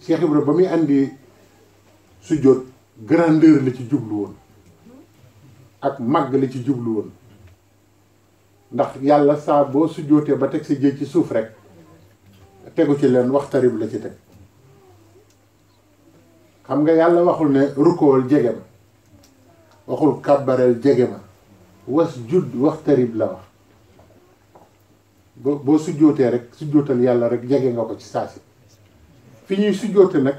Cheikh Ibra ba muy andi sujjóot grandeur la ci jublu woon ak màgg la ci jublu woon ndax yàlla saa boo sujjóotee ba teg sa jëj ci suuf rek tegu ci leen waxtarib la ci teg xam nga yàlla waxul ne rukool jege ma waxul kàbbareel jege ma was judd waxtarib la wax boo sujjóotee rek sujjóotal yàlla rek jege nga ko ci saasi fi ñuy sujjóote nag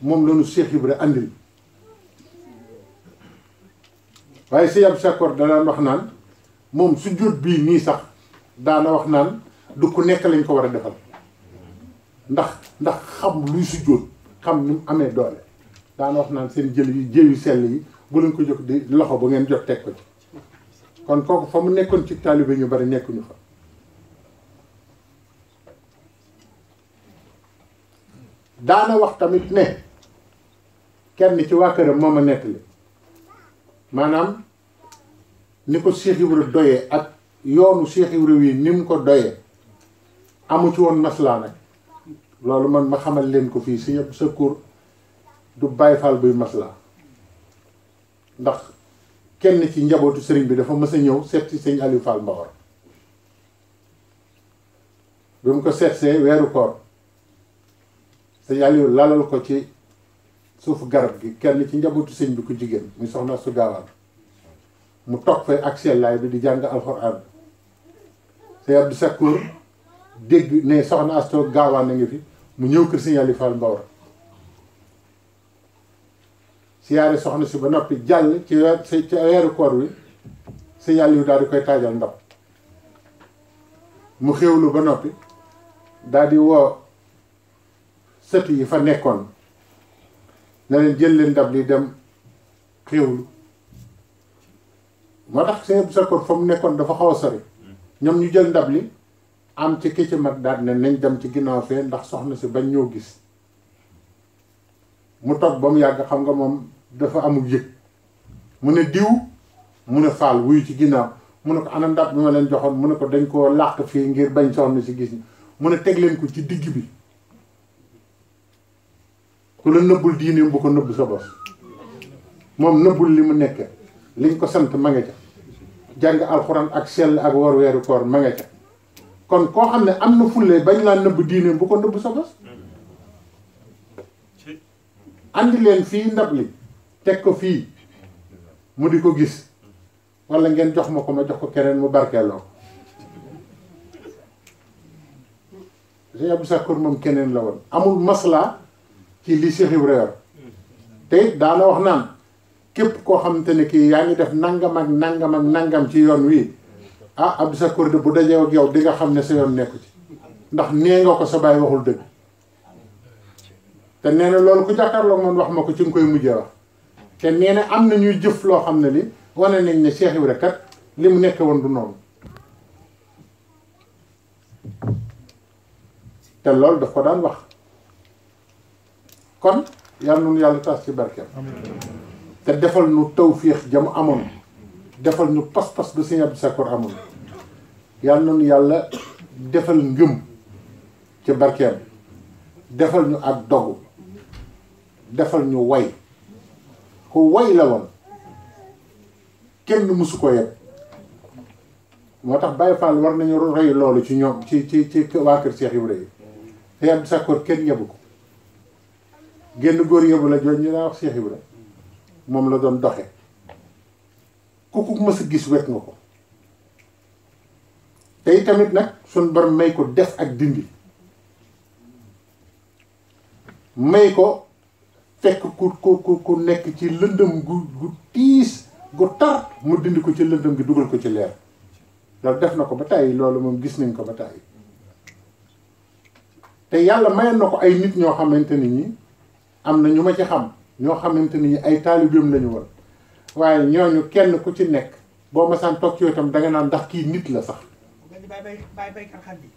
moom lañu Cheikh Ibra andil waaye si yab sakkoor danaan wax naan moom sujjóot bii nii sax daana wax naan du ku nekk lañ ko war a defal ndax xam luy sujjóot xam ni mu amee doole daana wax naan seen jëyu sell yi bu leen ko jóg di loxo ba ngeen jot teg ko ci kon kooku fa mu nekkoon ci taalibe ñu bari nekkuñu fa daana wax tamit ne kenn ci waa këram moo ma nettali maanaam ni ko Cheikh Ibra doyee ak yoonu Cheikh Ibra wi ni mu ko doyee amu ci woon maslaa nag loolu man ma xamal leen ko fii Sëñ Abdou Sakkour du Baay Faal buy maslaa ndax kenn ci njabootu sëriñ bi dafa mës a ñëw seet si sëñ Aliou Fall Mbawar bi mu ko seetsee weeru koor sëñ Aliou lalal ko ci suufu garab gi kenn ci njabootu sëñ bi ku jigéen muy soxna su gaawaan mu toog fay ak sellaay bi di jàng alxuraan sëñ Abdou Sakkour dégg ne soxna Asto gaawaan na ngi fi mu ñëw kër sëñ Aliou Fall Mbawar siyaare soxna si ba noppi jàll ci weeru koor wi sëñ Aliou daal di koy taajal ndab mu xéwlu ba noppi daal di woo sët yi fa nekkoon na leen jël leen ndab li dem xéwlu moo tax Sëñ Abdou Sakkour fa mu nekkoon dafa xaw a sori ñoom ñu jël ndab li am ci ki ci mag daal ne nañ dem ci ginnaaw fee ndax soxna si bañ ñoo gis mu toog ba mu yàgg xam nga moom dafa amul yëg mu ne diw mu ne faal wuyu ci ginnaaw mu ne ko ana ndab bi ma leen joxoon mu ne ko dañ koo làq fii ngir bañ soxna si gis ñi mu ne teg leen ko ci digg bi ku la nëbbul diineem bu ko nëbb sa bos moom nëbbul li mu nekke liñ ko sant ma nga ca jàng alxuraan ak sell ak war weeru koor ma nga ca kon koo xam ne am na fulle bañ laa nëbb diineem bu ko nëbb sa bos andi leen fii ndab li teg ko fii mu di ko gis walla ngeen jox ma ko ma jox ko keneen mu barkeeloo Sëñ Abdou Sakkour moom keneen la woon amul maslaa ci li Cheikh Ibra yor te daana wax naan képp koo xamante ne kii yaa ngi def nangam ak nangam ak nangam ci yoon wi ah Abdou Sakkour de bu dajee ak yow di nga xam ne sa yoon nekku ci ndax nee nga ko sa baay waxul dëgg te nee na loolu ku jàkkaarloo man wax ma ko ci nga koy mujjee wax te nee na am na ñuy jëf loo xam ne li wane nañ ne Cheikh Ibra kat li mu nekk woon du noonu te loolu daf ko daan wax kon yàlla nun yàlla tas ci barkeem te defal nu tawfiix jamu amoon defal ñu pas-pas ba Sëñ Abdou Sakkour amoon yàlla nun yàlla defal ngëm ci barkeem defal ñu ak dogu defal ñu way ku way la woon kenn mësu ko yeb moo tax Baye Fall war nañu roy loolu ci ñoom ci waa kër Cheikh Ibra yi Sëñ Abdou Sakkour kenn yebu ko génn góor yebu la jooju ñu daa wax Cheikh Ibra moom la doon doxe ku mës a gis wet nga ko tey tamit nag suñ borom may ko def ak dindi may ko fekk ku nekk ci lëndëm gu tiis gu tar mu dindi ko ci lëndëm gi dugal ko ci leer loolu def na ko ba tàyyi loolu moom gis nañ ko ba tàyyi te yàlla mayoon na ko ay nit ñoo xamante ni ñi am na ñu ma ci xam ñoo xamante ni ñi ay taalibeem lañu woon waaye ñooñu kenn ku ci nekk boo masaan toog ci yow itam danga naan ndax kii nit la sax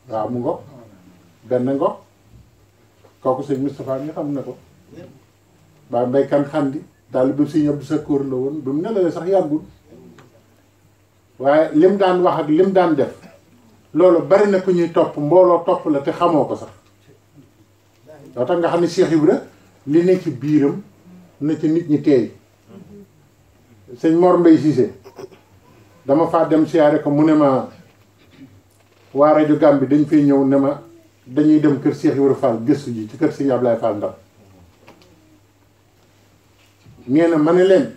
waaw mu ngo benn ngo kooku sëñ Moustapha mi xam na ko Baye Mbaykan Xandi taalibe Sëñ Abdou Sakkour la woon ba mu nelawee sax yàggul waaye lim daan wax ak lim daan def loolu bari na ku ñuy topp mbooloo topp la te xamoo ko sax loo tax nga xam ne Cheikh Ibra li ne ci biiram na ci nit ñi teey sëñ Mor Mbaye Cissé dama faa dem siyaare ko mu ne ma waa rajo Gàmbi dañ fay ñëw ne ma dañuy dem kër Cheikh Ibra Fall gëstu ji ci kër sëñ Ablaye Fall Ndar nee na ma ne leen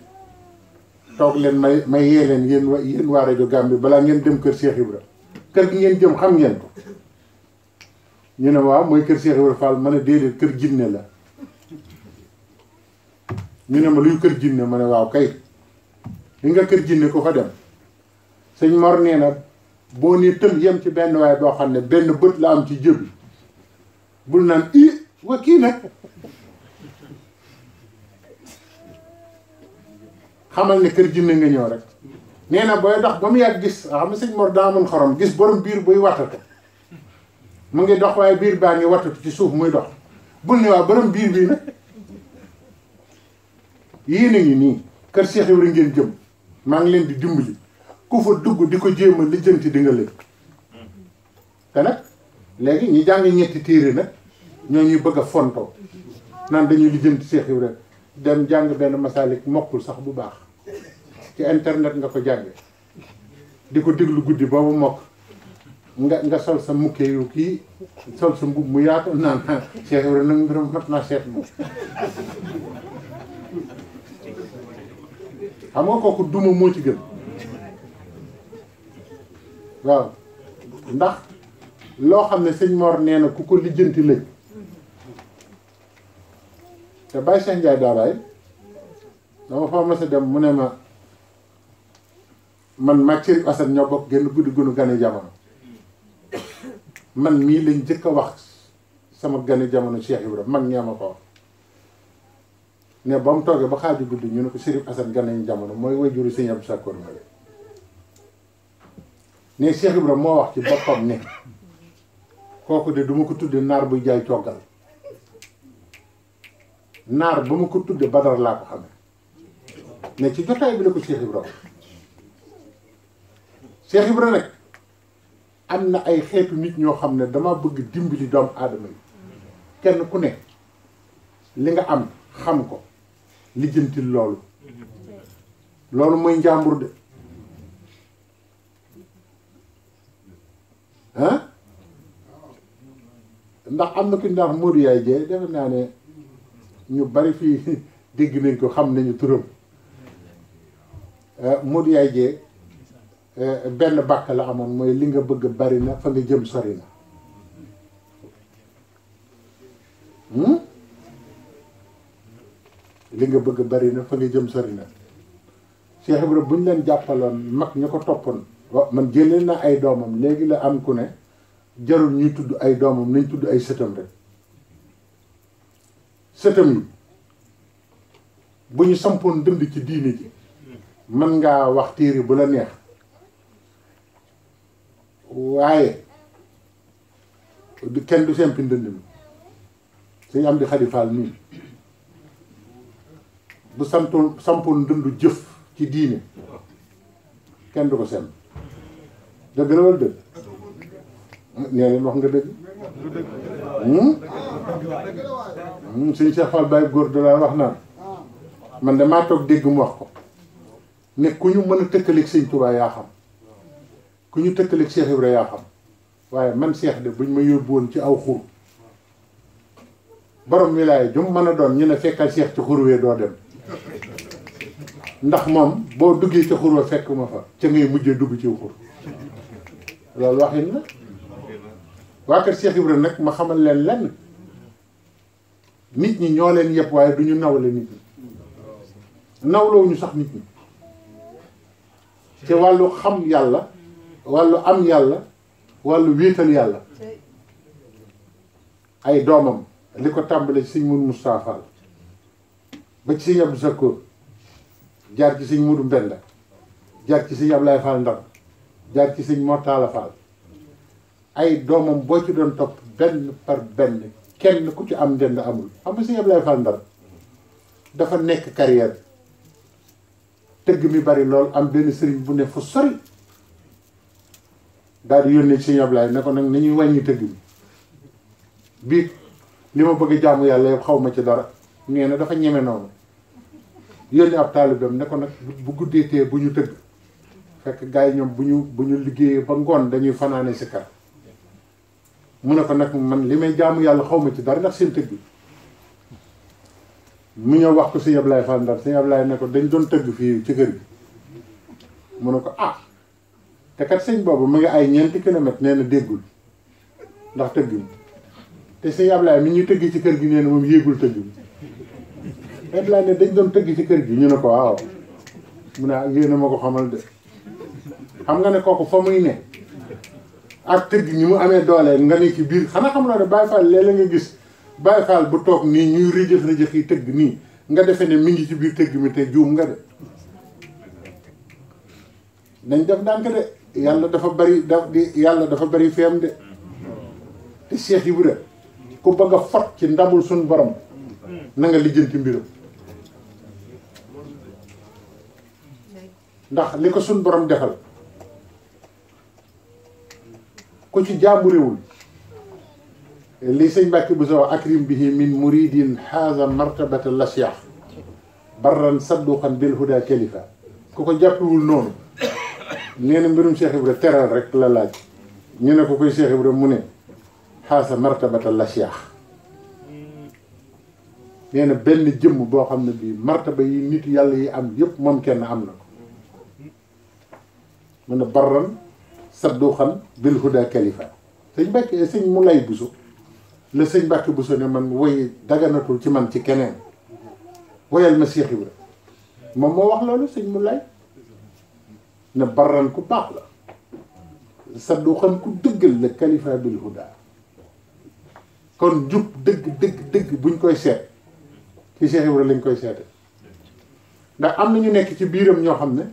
toog leen may yee leen yéen waa rajo Gàmbi balaa ngeen dem kër Cheikh Ibra kër gi ngeen jëm xam ngeen ko ñu ne waaw mooy kër Cheikh Ibra Fall ma ne déedéet kër jinne la ñu ne ma luy kër jinne ma ne waaw kay li nga kër jinne ko fa dem sëñ Mor nee na boo nee tël yem ci benn waaye boo xam ne benn bët la am ci jëbi bul naan wa kii nag xamal ne kër jinne nga ñëw rek nee na booy dox ba mu yàgg gis xam ne sëñ Mor daa amoon xorom gis borom biir buy watatu mu ngi dox waaye biir baa ngi watatu ci suuf muy dox bul ne waa borom biir bii nag yéen a ngi nii kër Cheikh Ibra ngeen jëm maa ngi leen di dimbali ku fa dugg di ko jéem a lijjanti di nga leen te nag léegi ñi jàng ñetti téere nag ñoo ñuy bëgg a fontoo naan dañuy lijjanti Cheikh Ibra dem jàng benn masaalik mokkul sax bu baax ci internet nga ko jànge di ko déglu guddi boobu mokk nga sol sa mukkee yu kii sol sa mbub mu yaatu naan Cheikh Ibra nag mbiram mat naa seet moom xam nga kooku duma moo ci gën waaw ndax loo xam ne sëñ Mor nee na ku ko lijjanti lëj te Baye Cheikh Ndiaye daabaay dama fa mas a dem mu ne ma man mag Chérif Assane ñoo bokk genn guddi gunu gane jamono man mii lañ jëkk a wax sama gane jamono Cheikh Ibra mag ñee ma ko wax ne ba mu toogee ba xaaju guddi ñu ne ko Chérif Assane gane jamono mooy wajuru sëñ Abdou Sakkoor ma ne Cheikh Ibra moo wax ci boppam ne kooku de duma ko tudde naar buy jaay coggal naar ba ma ko tudde Badar laa ko xamee mais ci jotaay bi la ko Cheikh Ibra Cheikh Ibra nag am na ay xeetu nit ñoo xam ne dama bëgg dimbali doomu aadama yi kenn ku ne li nga am xam ko lijjantil loolu mooy njàmbur de ah ndax am na ku ndax Modou Yaay Jee defe naa ne ñu bari fii dégg nañ ko xam nañu turam Modou Yaay Jee benn bàkk la amoon mooy li nga bëgg bari na fa nga jëm sori na li nga bëgg bari na fa nga jëm sori na Cheikh Ibra bu ñu leen jàppaloon mag ña ko toppoon waaw man jëlee na ay doomam léegi la am ku ne jarul ñuy tudd ay doomam nañ tudd ay sëtam rek sëtam yi bu ñu sampoon dënd ci diine ji mën ngaa wax téere bu la neex waaye kenn du sempi ndënd mi suñu am di xadifaal nii bu sampoon dëndu jëf ci diine kenn du ko semp dëgg la wala dëgg nee leen wax nga dëgg suñu Cheikh Fall Baye góor da la wax naan man damaa toog dégg mu wax ko ne ku ñu mën a tëkkaleeg sëñ Tuubaa yaa xam ku ñu tëkkaleeg Cheikh Ibra yaa xam waaye man Cheikh de buñ ma yóbbu woon ci aw xur borom wilaaya jum mën a doon ñu ne fekkal Cheikh ci xur wee doo dem ndax moom boo duggee ci xur wa fekk ma fa ca ngay mujjee dugg ci xur loolu waxin la waa kër Cheikh Ibra nag ma xamal leen lenn nit ñi ñoo leen yëpp waaye du ñu nawle nit ñi nawloo ñu sax nit ñi ci wàllu xam yàlla wàllu am yàlla wàllu wéetal yàlla ay doomam li ko tàmbale ci sëñ Moudou Moustapha Fall ba ci sëñ Abdou Sakkoor jaar ci sëñ Moudou Mbenda jaar ci sëñ Ablaye Fall Ndar jaar ci sëñ Mortala Fall ay doomam boo ci doon topp benn par benn kenn ku ci am ndend amul xam nga sëñ Ablaye Fall Ndar dafa nekk carrière tëgg mi bari lool am benn sëriñ bu ne fu sori daal di yónnee ci sëñ Ablaye ne ko nag nañuy wàññi tëgg mi bii li ma bëgg jaamu yàlla yëpp xaw ma ci dara nee na dafa ñeme noonu yónni ab taalibeem ne ko nag bu guddeetee bu ñu tëgg fekk gars yi ñoom bu ñu liggéeyee ba ngoon dañuy fanaane si kar mu ne ko nag man li may jaamu yàlla xaw ma ci dara ndax seen tëgg mu ñëw wax ko sëñ Ablaye Fall Ndar sëñ Ablaye ne ko dañ doon tëgg fii ci kër gi mu ne ko ah te kat sëñ boobu mu ngi ay 4 kilomètres nee na déggul ndax tëgg mi te sëñ Ablaye mi ñuy tëgg ci kër gi nee na moom yéegul tëgg mi Ablaye ne dañ doon tëgg ci kër gi ñu ne ko waaw mu ne yéen a ma ko xamal de xam nga ne kooku fa muy ne ak tëgg ni mu amee doole nga ne ci biir xanaa xam naa ne Baye Fall léeg-léeg nga gis Baye Fall bu toog nii ñuy rëjëx yi tëgg nii nga defee ne mi ngi ci biir tëgg mi te juum nga de dañ def ndànk de yàlla dafa bari feem de te Cheikh Ibra ku bëgg a fot ci ndamul suñ borom na nga lijjanti mbiram ndax li ko suñ borom defal ku ci jaamu réewul li sëñ Mbàkke bu soo akrim bihi min muridin haza martabata lasyax barran sadduxan bil huda kalifa ku ko jàppewul noonu nee na mbirum Cheikh Ibra teral rek la laaj ñu ne ko koy Cheikh Ibra mu ne haza martabata lasyax nee na benn jëmm boo xam ne bii martaba yi nit yàlla yi am yëpp moom kenn am na ko mu ne barran sadduxan bil huda kalifa sëñ Mbàkke sëñ mu lay busu la sëñ Mbàkke busu ne man woy daganatul ci man ci keneen woyal ma Cheikh Ibra moom moo wax loolu sëñ mu lay ne barran ku baax la sadduxan ku dëggal la kalifa bil huda kon jub dëgg buñ koy seet ci Cheikh Ibra lañ koy seete ndax am na ñu nekk ci biiram ñoo xam ne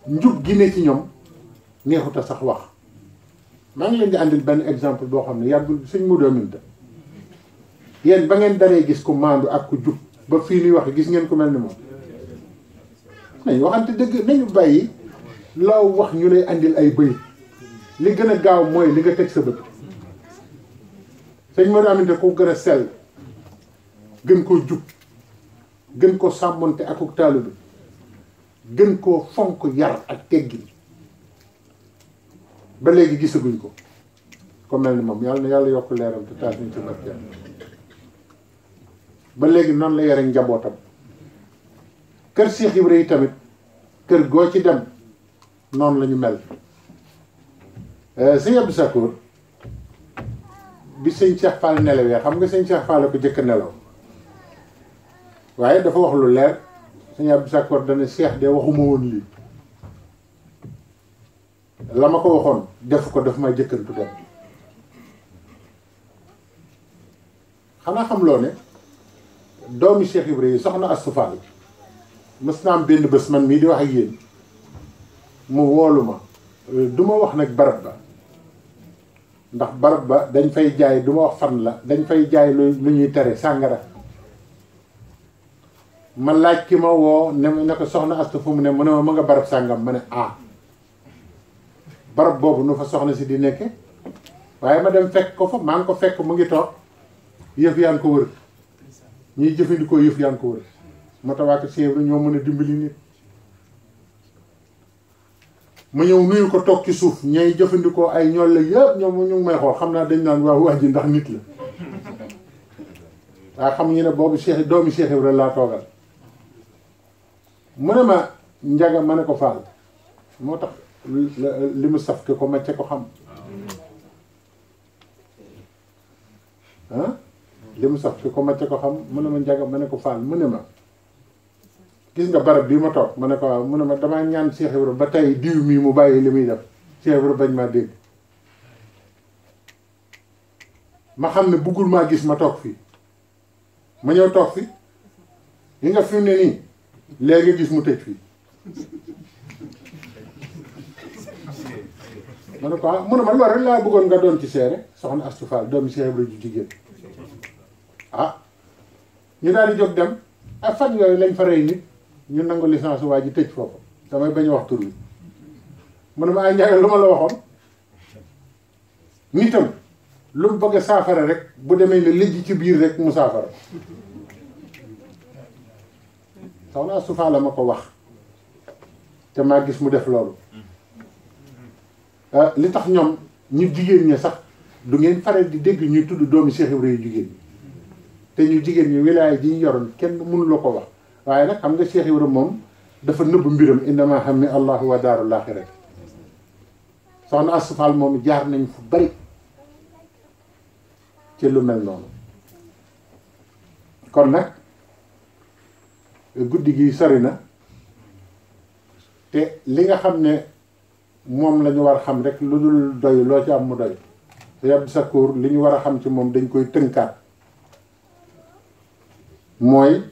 njub gi ne ci ñoom neexuta sax wax maa ngi leen di àndil benn exemple boo xam ne yàggul suñ mu doominta yéen ba ngeen daree gis ku maandu ak ku jub ba fii nuy wax gis ngeen ku mel ni moom nañ waxante dëgg nañu bàyyi loo wax ñu lay àndil ay bëyit li gën a gaaw mooy li nga teg sa bët sëñ mu doominta ku gën a sell gën koo jub gën ko sàmmonte akuk taalu bi gën koo fonk yar ak teggin ba léegi gisaguñ ko ko mel ni moom yàlla na yàlla yokk leeram te taas ñu ci barkeem ba léegi noonu la yare njabootam kër Cheikh Ibra yi tamit kër goo ci dem noonu la ñu mel sëñ Abdou Sakour bi sëñ Cheikh Fall nelawee xam nga sëñ Cheikh Fall ko jëkk nelaw waaye dafa wax lu leer sëñ Abdou Sakour dana Cheikh de waxuma woon lii la ma ko waxoon def ko daf may jëkkantu dem xanaa xam loo ne doomi Cheikh Ibra yi soxna Astou Fall mës naa am benn bés man mii di wax ak yéen mu woolu ma du ma wax nag barab ba ndax barab ba dañ fay jaay du ma wax fan la dañ fay jaay lu ñuy tere sàngara ma laaj ki ma woo ne ko soxna Astou fu mu ne ma nga barab sàngam ma ne barab boobu nu fa soxna si di nekke waaye ma dem fekk ko fa maa ngi ko fekk mu ngi toog yëf yaa ngi ko wër ñuy jëfandikoo yëf yaa ngi ko wër moo tax waa ko Cheikh Ibra ñoo mën a dimbali nit ma ñëw nuyu ko toog ci suuf ñay jëfandikoo ay ñool la yëpp ñoom ñu ngi may xool xam naa dañ naan waaw waa ji ndax nit la waaye xam ñu ne boobu doomi Cheikh Ibra laa toogal mu ne ma njaga ma ne ko Fall moo tax li mu saf ke ko macce ko xam li mu saf ke ko macce ko xam mu ne ma njaga ma ne ko Fall mu ne ma gis nga barab bii ma toog ma ne ko waaw mu ne ma damaa ñaan Cheikh Ibra ba tey diw mii mu bàyyi li muy def Cheikh Ibra bañ maa dégg ma xam ne buggul maa gis ma toog fii ma ñëw toog fi yi nga fi mu ne nii léegi gis mu tëj fii ma ne ko mu ne ma loolu rek laa bëggoon nga doon ci seere soxna Astou Fall doomi Cheikh Ibra ju jigéen ñu daal di jóg dem ak fan yooyu lañ fa rey nit ñu nangu licence waa ji tëj foofu damay bañ a wax tur wi mu ne ma ay njaaga lu ma la waxoon nitam lu mu bëgg a saafara rek bu demee ne lijj ci biir rek mu saafara. soxna Sufa la ma ko wax te maa gis mu def loolu li tax ñoom ñu jigéen ñi sax du ngeen faral di dégg ñuy tudd doomi Cheikh Ibrahima yu jigéen ñi te ñu jigéen ñi wilaaya ji ñu yoroon kenn mënu la ko wax waaye nag xam nga Cheikh Ibrahima moom dafa nëbb mbiram innama hammi allahu wa daarul aaxira soxna Astou Fall moom jaar nañ fu bari ci lu mel noonu kon nag guddi gi sori na te li nga xam ne moom la ñu war a xam rek lu dul doy loo ci am mu doy Sëñ Abdou Sakkour li ñu war a xam ci moom dañ koy tënkaat mooy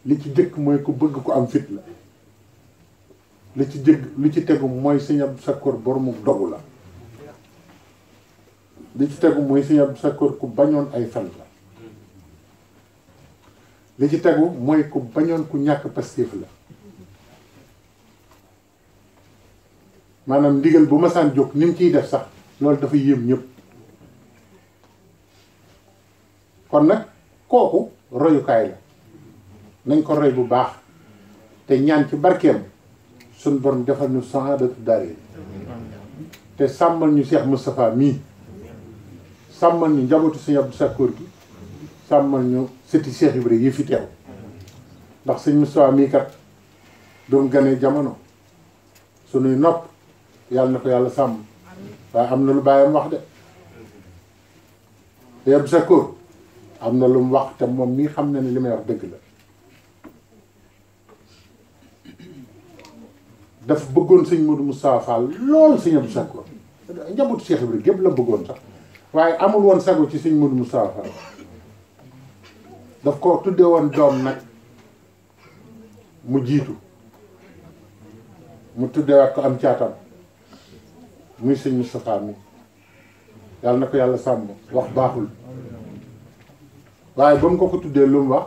li ci jëkk mooy ku bëgg ku am fit la li ci jëkk li ci tegu mooy Sëñ Abdou Sakkour boromu dogu la li ci tegu mooy Sëñ Abdou Sakkour ku bañoon ay fen la li ci tegu mooy ku bañoon ku ñàkk pastéef la maanaam ndigal bu ma saan jóg ni mu ciy def sax loolu dafa yéem ñëpp kon nag kooku royukaay la nañ ko roy bu baax te ñaan ci barkeem suñ borom defal ñu saadatu daari te sàmmal ñu Cheikh Moustapha mii sàmmal ñu njabootu Sëñ Abdou Sakkour gi sàmmal ñu sëti Cheikh Ibrahima yi fi teew ndax Sëñ Moustapha mii kat doom ganee jamono sunuy nopp yàlla na ko yàlla sàmm waaye am na lu bàyyam wax de Sëñ Abdou Sakkour am na lu mu wax te moom mii xam na ne li may wax dëgg la daf bëggoon sëñ Modou Moustapha Fall lool Sëñ Abdou Sakkour njabootu Cheikh Ibrahima gépp la bëggoon sax waaye amul woon sago ci sëñ Modou Moustapha Fall daf ko tudde woon doom nag mu jiitu mu tuddewaat ko am caatam muy sëñ Moustapha mi yàlla na ko yàlla sàmm wax baaxul waaye ba mu ko tuddee lu mu wax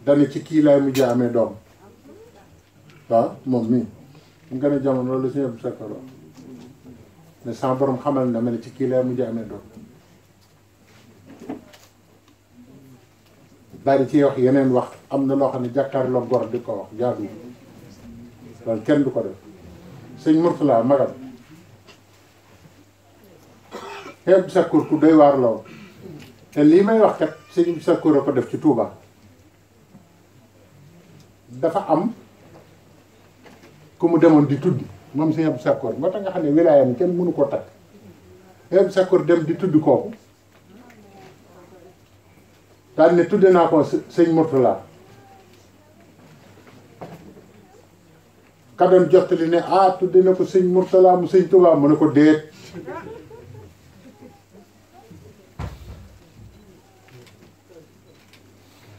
dana ci kii laay mujj amee doom waaw moom mii mu gën a jamono loolu la Sëñ Abdou Sakkour mais sama borom xamal na ma ne ci kii laay mujj amee doom daal di ciy wax yeneen wax am na loo xam ne jàkkaarloo gor di ko wax jaadu loolu kenn du ko def sëñ Mourtala magam Sëñ Abdou Sakkour ku doy waar la woon te lii may wax kat Sëñ Abdou Sakkour a ko def ci Touba dafa am ku mu demoon di tuddi moom Sëñ Abdou Sakkour moo tax nga xam ne wilaayam kenn mënu koo takk Sëñ Abdou Sakkour dem di tuddi kooku daal ne tudde naa ko sëñ Mourtala ka doon jottali ne ah tudde na ko sëñ Mourtala mu sëñ Touba mu ne ko déet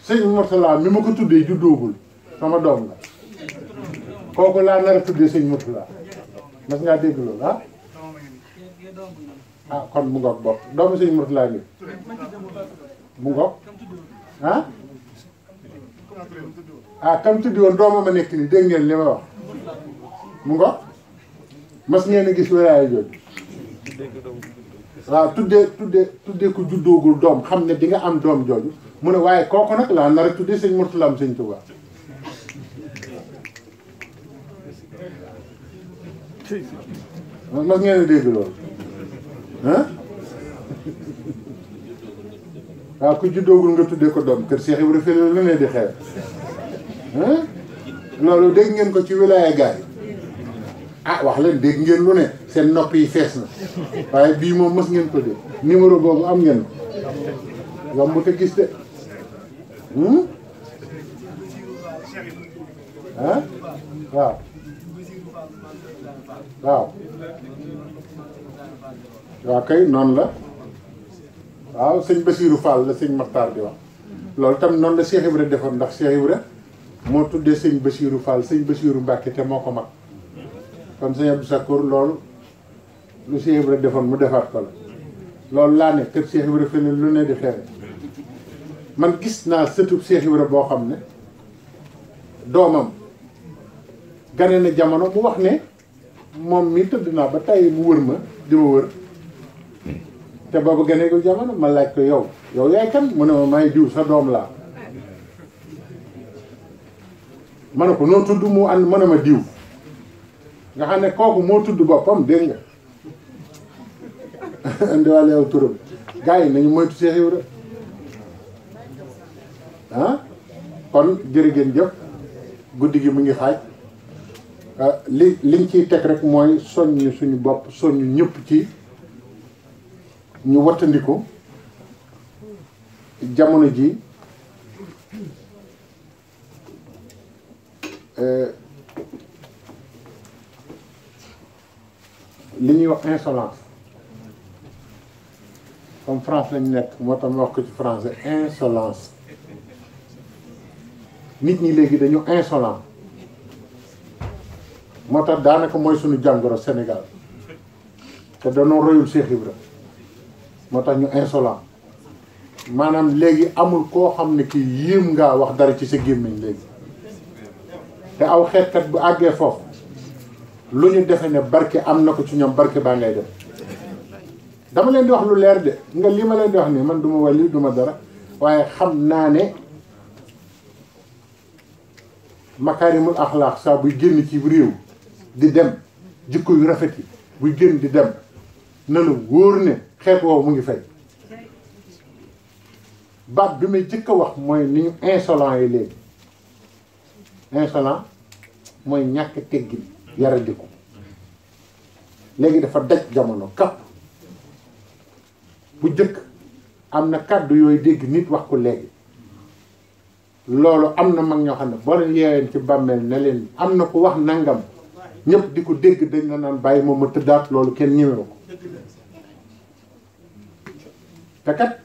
sëñ Mourtala mi ma ko tuddee juddoogul sama doom la kooku laa nar a tuddee sëñ Mourtala mas ngaa dégg loolu ah ah kon mu ngoog bokk doomu sëñ Mourtala ngi mu ngoog ah ah kam tuddi woon doomam a nekk nii dégg ngeen li ma wax mu ngoog mas ngeen a gis wilaaya jooju waaw tuddee ko juddoogul doom xam ne di nga am doom jooju mu ne waaye kooku nag laa nar a tuddee sëñ Mourtala am sëñ Touba mas ngeen a dégg loolu ah waaw ku juddoogul nga tuddee ko doom kër Cheikh Ibrahima fële lu ne di xew loolu dégg ngeen ko ci wilaaya gaay ah wax leen dégg ngeen lu ne seen nopp yi fees na waaye bii moom mës ngeen ko dégg numéro boobu am ngeen ko yomb te gis de ah waaw waaw waaw kay noonu la waaw sëñ Bassirou Fall la sëñ Makhtar di wax loolu tam noonu la Cheikh Ibra defoon ndax Cheikh Ibra moo tuddee sëñ Bassirou Fall sëñ Bassirou Mbacke te moo ko mag kon sëñ Abdou Sakkour loolu lu Cheikh Ibra defoon mu defaat ko la loolu laa ne kër Cheikh Ibra feneen lu ne di xewe man gis naa sëtub Cheikh Ibra boo xam ne doomam gane na jamono mu wax ne moom mi tëdd naa ba tey mu wër ma di ma wër te boobu gëneegul jamono ma laaj ko yow yaay kan mu ne ma may diw sa doom laa ma ne ko noo tudd mu ànd mu ne ma diw nga xam ne kooku moo tudd boppam dégg nga indiwaale yow turam gars yi nañu moytu Cheikh Ibra ah kon jërë ngeen jëf guddi gi mu ngi xaaj liñ ciy teg rek mooy soññ suñu bopp soññ ñëpp ci ñu wattandiku jamono ji li ñuy wax insolence comme France lañu nekk moo tax ma wax ko ci français insolence nit ñi léegi dañu insolent moo tax daanaka mooy suñu jàngoro Sénégal te danoo royul Cheikh Ibra moo tax ñu insolent maanaam léegi amul koo xam ne kii yéem ngaa wax dara ci sa gémmiñ léegi te aw xeetkat bu àggee foofu lu ñu defe ne barke am na ko ci ñoom barke baa ngay def dama leen di wax lu leer de nga li ma leen di wax nii man duma wàlli duma dara waaye xam naa ne makaarimul axlaaq saa buy génn ci réew di dem jikko yu rafet yi buy génn di dem na la wóor ne xeet woowu mu ngi fay baat bi may jëkk a wax mooy ni ñu insolent yi léegi insolent mooy ñàkk teggin yaradiku léegi dafa daj jamono kapp bu jëkk am na kàddu yooyu dégg nit wax ko léegi loolu am na mag ñoo xam ne boo leen yeeween ci bàmmeel ne leen am na ku wax nangam ñëpp di ko dégg dañ la naan bàyyi moom ma tëddaat loolu kenn ñemewu ko te kat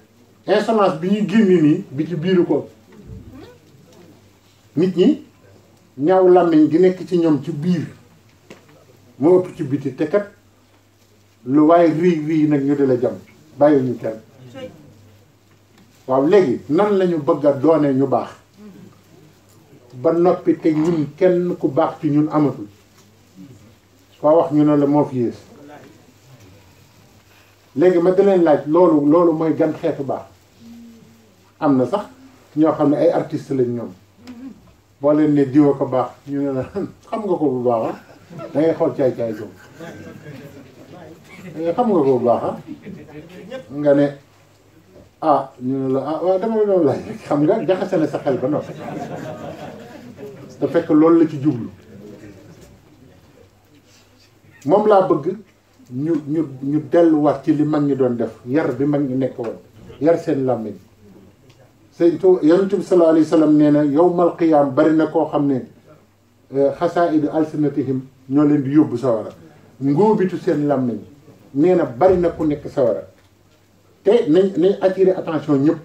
insolence bi ñuy génne nii bi ci biiru ko nit ñi ñaaw làmmiñ gi nekk ci ñoom ci biir moo ëpp ci biti te kat lu waaye rii nag ñu di la jam bàyyi ñu kenn waaw léegi nan lañu bëgg a doone ñu baax ba noppi te ñun kenn ku baax ci ñun amatul koo wax ñu ne la moo fi yées léegi ma di leen laaj loolu mooy gan xeetu baax am na sax ñoo xam ne ay artistes lañ ñoom boo leen ne diwa ko baax ñu ne la xam nga ko bu baax da ngay xool caay-caay jom xam nga ko bu baax nga ne ñu ne la waaw dama la doon laaj xam nga jaxase na sa xel ba noppi te fekk loolu la ci jublu moom laa bëgg ñu delluwaat ci li mag ñi doon def yar bi mag ñi nekk woon yar seen làmmiñ sëñ to yonent bi sallallahu alayhi wa sallam nee na yawmal qiyaam bari na koo xam ne xasaa'idu alsinatihim ñoo leen di yóbbu sawara ngóobitu seen làmmiñ nee na bari na ku nekk sawara te nañ attiré attention ñëpp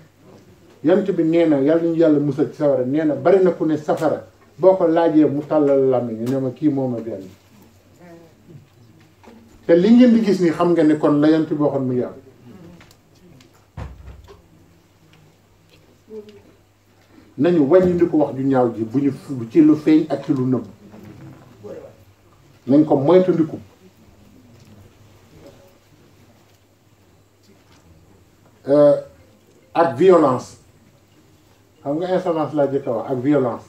yonent bi nee na yàlla ñu yàlla musal ci sawara nee na bari na ku ne safara boo ko laajee mu tàllal làmmiñ ne ma kii mooma benn te li ngeen di gis ni xam nga ne kon la yonent bi waxoon mu ngi am nañu wàññi ndi ko wax ju ñaaw ji bu ñu ci lu feeñ ak ci lu nëbb nañ ko moytandiku ak violence xam nga insolence laa jëkk a wax ak violence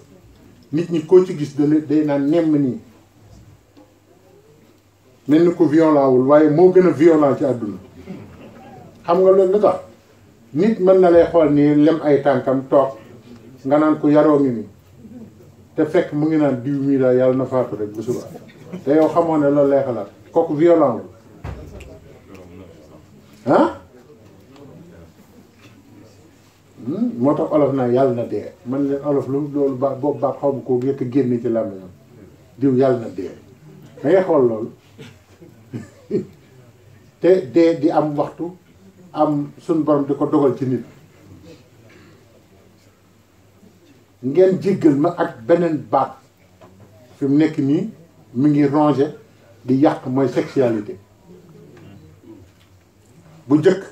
nit ñi koo ci gis day naan nemm nii mel ni ko violent wul waaye moo gën a violent ci àdduna xam nga loolu lu tax nit mën na lay xool nii lem ay tànkam toog nga naan ko yaroo ngi nii te fekk mu ngi naan diw mii daal yàlla na faatu rek bu suba te yow xamoo ne loolu lay xalaat kooku violent wul moo tax olof naa yàlla na dee man leen olof lu loolu boobu baat xaw ma koo yëkk génne ci làmmiñam diw yàlla na dee da ngay xool loolu te dee di am waxtu am suñ borom di ko dogal ci nit ngeen jéggal ma ak beneen baat fi mu nekk nii mi ngi rongé di yàq mooy sexualité bu njëkk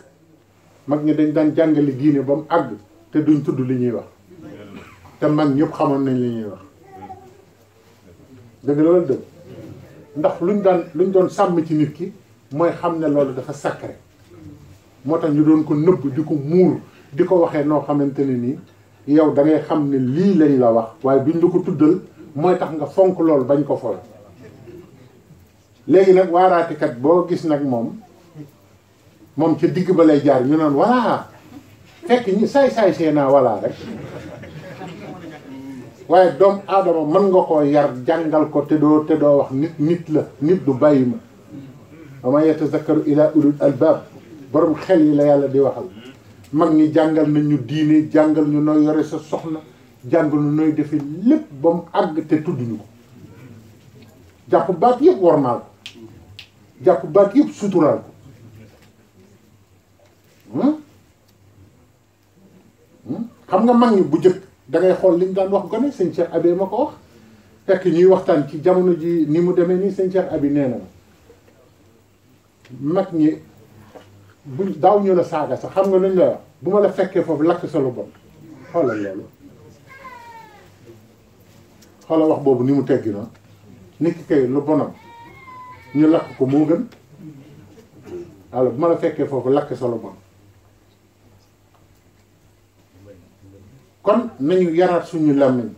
mag ñi dañ daan jàngale diine ba mu àgg te duñ tudd li ñuy wax te mag ñëpp xamoon nañ li ñuy wax dëgg la wala dëgg ndax luñ doon sàmm ci nit ki mooy xam ne loolu dafa sacré moo tax ñu doon ko nëbb di ko muur di ko waxee noo xamante ne nii yow da ngay xam ne lii lañ la wax waaye duñ la ko tuddal mooy tax nga fonk loolu bañ ko fol léegi nag waaraatekat boo gis nag moom ca digg ba lay jaar ñu naan voilà fekk ñi saay-saay seenaa voilà rek waaye doomu aadama mën nga koo yar jàngal ko te doo wax nit la nit du bàyyi ma wa man yatazakkaru ila ulul albab borom xel yi la yàlla di waxal mag ñi jàngal nañ ñu diine jàngal ñu nooy yore sa soxna jàngal ñu nooy defe lépp ba mu àgg te tudduñu ko jàpp baat yëpp wormaal ko jàpp baat yëpp suturaal ko xam nga mag ñi bu jëkk da ngay xool li ñu daan wax gone sëñ Cheikh Abi ma ko wax fekk ñuy waxtaan ci jamono ji ni mu demee nii sëñ Cheikh Abi nee na mag ñi bu daaw ñu la saaga sax xam nga nañ la wax bu ma la fekkee foofu lakk sa lu bon xoolal loolu xoolal wax boobu ni mu teggi na nit ki kay lu bonam ñu lakk ko moo gën alors bu ma la fekkee foofu lakk sa lu bon kon nañu yaraat suñu làmmiñ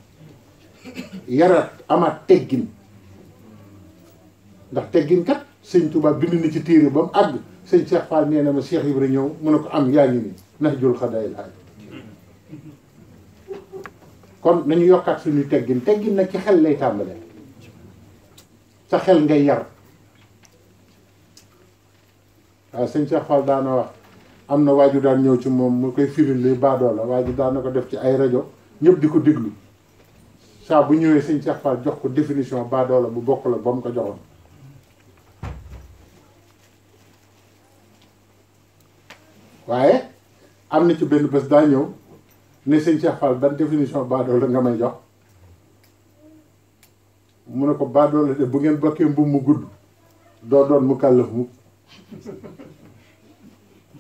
yaraat amaat teggin ndax teggin kat sëñ Touba bind na ci téere ba mu àgg sëñ Cheikh Fall nee na ma Cheikh Ibra ñëw mu ne ko am yaa ngi nii nax jul xadaayil aaj kon nañu yokkaat suñu teggin teggin nag ci xel lay tàmbalee sa xel ngay yar waaw sëñ Cheikh Fall daana wax am na waaju daan ñëw ci moom mu koy firil li baadoo la waaju daan na ko def ci ay rajo ñëpp di ko déglu saa bu ñëwee sëñ Cheikh Fall jox ko définition baadoo la bu bokk la ba mu ko joxoon waaye am na ci benn bés daa ñëw ne sëñ Cheikh Fall ban définition baadoo la nga may jox mu ne ko baadoo la de bu ngeen bokkee mbubb mu gudd doo doon mu kàllaf mu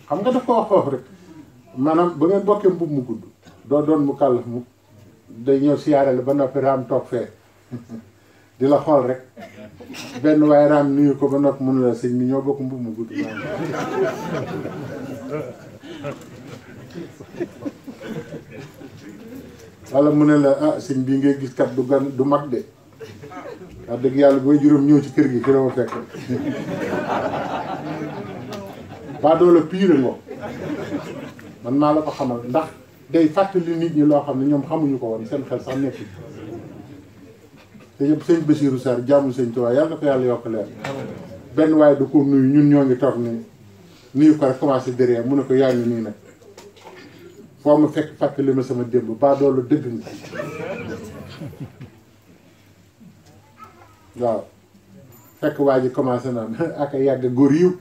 xam nga daf ko wax foofu rek maanaam bu ngeen bokkee mbubb mu gudd doo doon mu kàllaf mu day ñëw siyaare la ba noppi raam toog fee di la xool rek benn waaye raam nuyu ko ba noppi mënu la sëñ mi ñoo bokk mbubb mu gudd walla mu ne la ah sëñ bii ngay gis kat du gan du mag de wax dëgg yàlla booy juróom ñëw ci kër gi fi la ma fekk baadoo la piire ngo man maa la ko xamal ndax day fàttali nit ñi loo xam ne ñoom xamuñu ko woon seen xel sax nekk te yëpp sëñ Bassirou Sarr jaamu sëñ Tuubaa yàlla na ko yàlla yokk leer benn waaye du ko nuyu ñun ñoo ngi toog ni nuyu ko rek commencé derrière mu ne ko yaa ngi nii nag foo ma fekk fàttali ma sama démb baadoo la dëgg nga waaw fekk waa ji commencé naan ak a yàgg góor yiw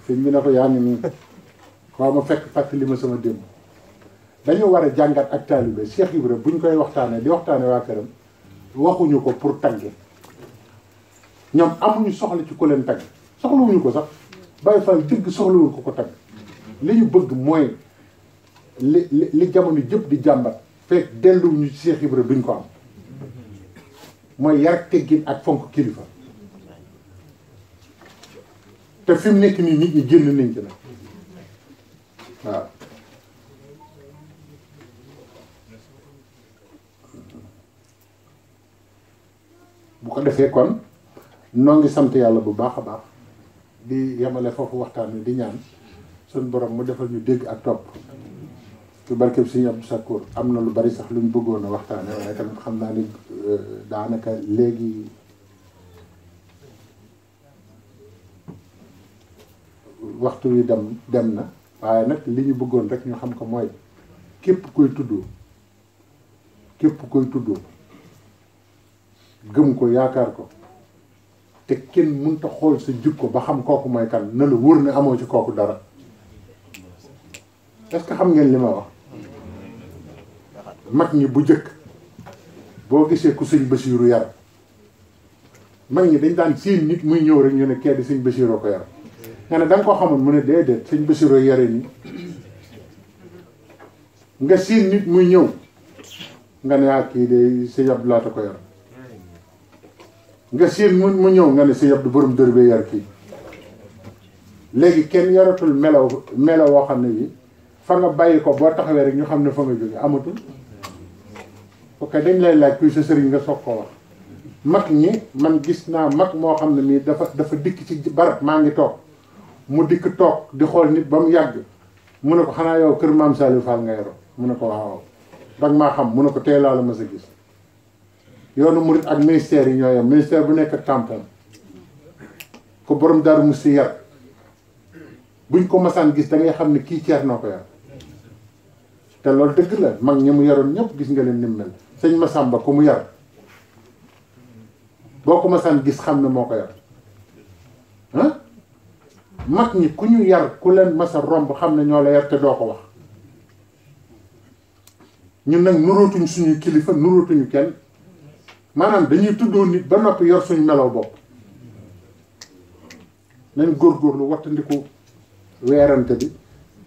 sëñ bi ne ko yaa ngi nii xaw ma fekk fàttali ma sama démb dañu war a jàngat ak taalibe Cheikh Ibra buñ koy waxtaanee di waxtaanee waa këram waxuñu ko pour tagge ñoom amuñu soxla ci ku leen tagg soxlawuñu ko sax Baye Fall dëgg soxlawuñu ko tagg li ñu bëgg mooy li jamono jëpp di jàmbat fekk delluwuñu ci Cheikh Ibra duñ ko am mooy yar ak teggin ak fonk kilifa te fi mu nekk nii nit ñi génn nañ ci nag waaw bu ko defee kon noo ngi sant yàlla bu baax a baax di yemale foofu waxtaan wi di ñaan suñ borom mu defal ñu dégg ak topp ci barkeb Sëriñ Abdou Sakkour am na lu bari sax luñ bëggoon a waxtaane waaye tamit xam naa ni daanaka léegi waxtu wi dem na waaye nag li ñu bëggoon rek ñu xam ko mooy képp koy tuddoo gëm ko yaakaar ko te kenn mënta xool sa jikko ba xam kooku mooy kan na la wóor ne amoo ci kooku dara est-ce que xam ngeen li ma wax mag ñi bu jëkk boo gisee ku sëñ Bassirou yar mag ñi dañ daan seen nit muy ñëw rek ñu ne kee di sëñ Bassirou ko yar nga ne da nga ko xamoon mu ne déedéet sëñ Bassirou yare nii nga seen nit muy ñëw nga ne kii de sëñ Abdou Lahat ko yar nga séen mu ñëw nga ne si yëpp du borom dër bee yar kii léegi kenn yaratul melaw woo xam ne bi fa nga bàyyi ko boo taxawee rek ñu xam ne fa nga jóge amatul ok dañ lay laaj kuy sa sëriñ nga soog koo wax mag ñi man gis naa mag moo xam ne nii dafa dikk ci barab maa ngi toog mu dikk toog di xool nit ba mu yàgg mu ne ko xanaa yow kër maam Saliou Fall nga yoroo mu ne ko waaw danga maa xam mu ne ko tey laa la ma sa gis yoonu murit ak ministère yi ñoo yem ministère bu nekk ak tampon ko borom Daaru Musti yar buñ ko masaan gis da ngay xam ne kii ceer noo ko yar te loolu dëgg la mag ñi mu yaroon ñëpp gis nga leen ni mu mel sëñ Masamba ku mu yar boo ko masaan gis xam ne moo ko yar ah mag ñi ku ñu yar ku leen masa romb xam ne ñoo la yar te doo ko wax ñun nag nurootuñ suñu kilifa nurootuñu kenn maanaam dañuy tuddoo nit ba noppi yor suñu melow bopp nañ góorgóorlu wattandiku weerante bi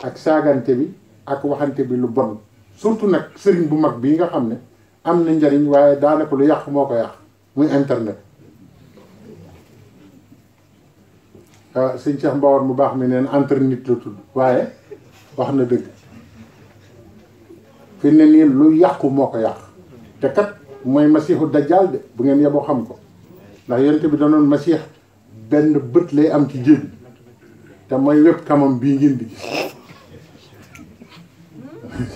ak saagante bi ak waxante bi lu bon surtout nag sëriñ bu mag bii nga xam ne am na njariñ waaye daanaka lu yàq moo ko yàq muy internet sëñ Cheikh Mbawar mu baax mi neen entre nit la tudd waaye wax na dëgg fi ne nii lu yàqu moo ko yàq te kat mooy masiixu dajjaal de bu ngeen yeboo xam ko ndax yonent bi danoon masiix benn bët lay am ci jébi te mooy web kamam bii ngeen di gis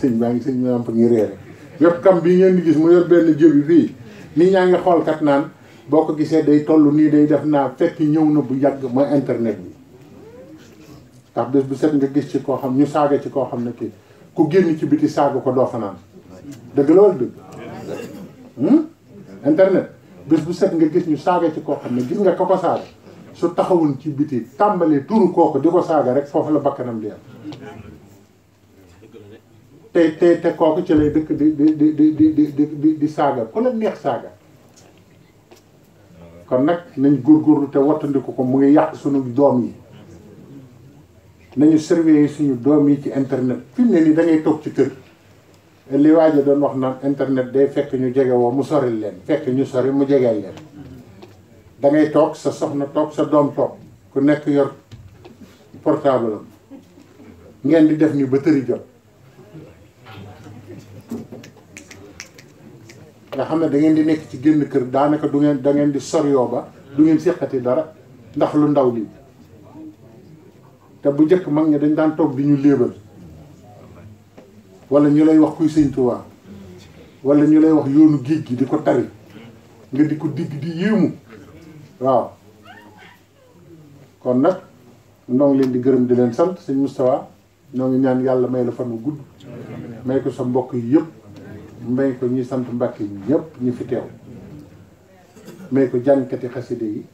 sëñ baa ngi sëñ maam fa ngi réere web kam bii ngeen di gis mu yor benn jébi fii nit ñaa ngi xool kat naan boo ko gisee day toll nii day def naa fekk ñëw na bu yàgg mooy internet bi ndax bés bu set nga gis ci koo xam ñu saaga ci koo xam ne kii ku génn ci biti saaga ko doo fanaan dëgg la wala dëgg internet bés bu set nga gis ñu saaga ci koo xam ne gis nga ko saaga su taxawul ci biti tàmbalee turu kooku di ko saaga rek foofu la bakkanam di am te kooku ci lay dëkk di saaga ku la neex saaga kon nag nañ góorgóorlu te wattandiku ko mu ngi yàq suñu doom yi nañu surveiller suñu doom yi ci internet fi mu ne nii da ngay toog ci kër li waaja doon wax naan internet day fekk ñu jege woo mu soril leen fekk ñu sori mu jegeel leen da ngay toog sa soxna toog sa doom toog ku nekk yor portable am ngeen di def ni ba tëri jot nga xam ne da ngeen di nekk ci génn kër daanaka da ngeen di soryoo ba du ngeen séqati dara ndax lu ndaw lii te bu njëkk mag ñi dañ daan toog di ñu léebal wala ñu lay wax kuy Sëñ Tuubaa wala ñu lay wax yoonu géej gi di ko tari nga di ko digg di yéemu waaw kon nag noo ngi leen di gërëm di leen sant sëñ Moustapha ñoo ngi ñaan yàlla may la fan wu gudd may ko sa mbokk yi yëpp may ko ñi sant Mbàkke yi ñëpp ñu fi teew may ko jànkati xaside yi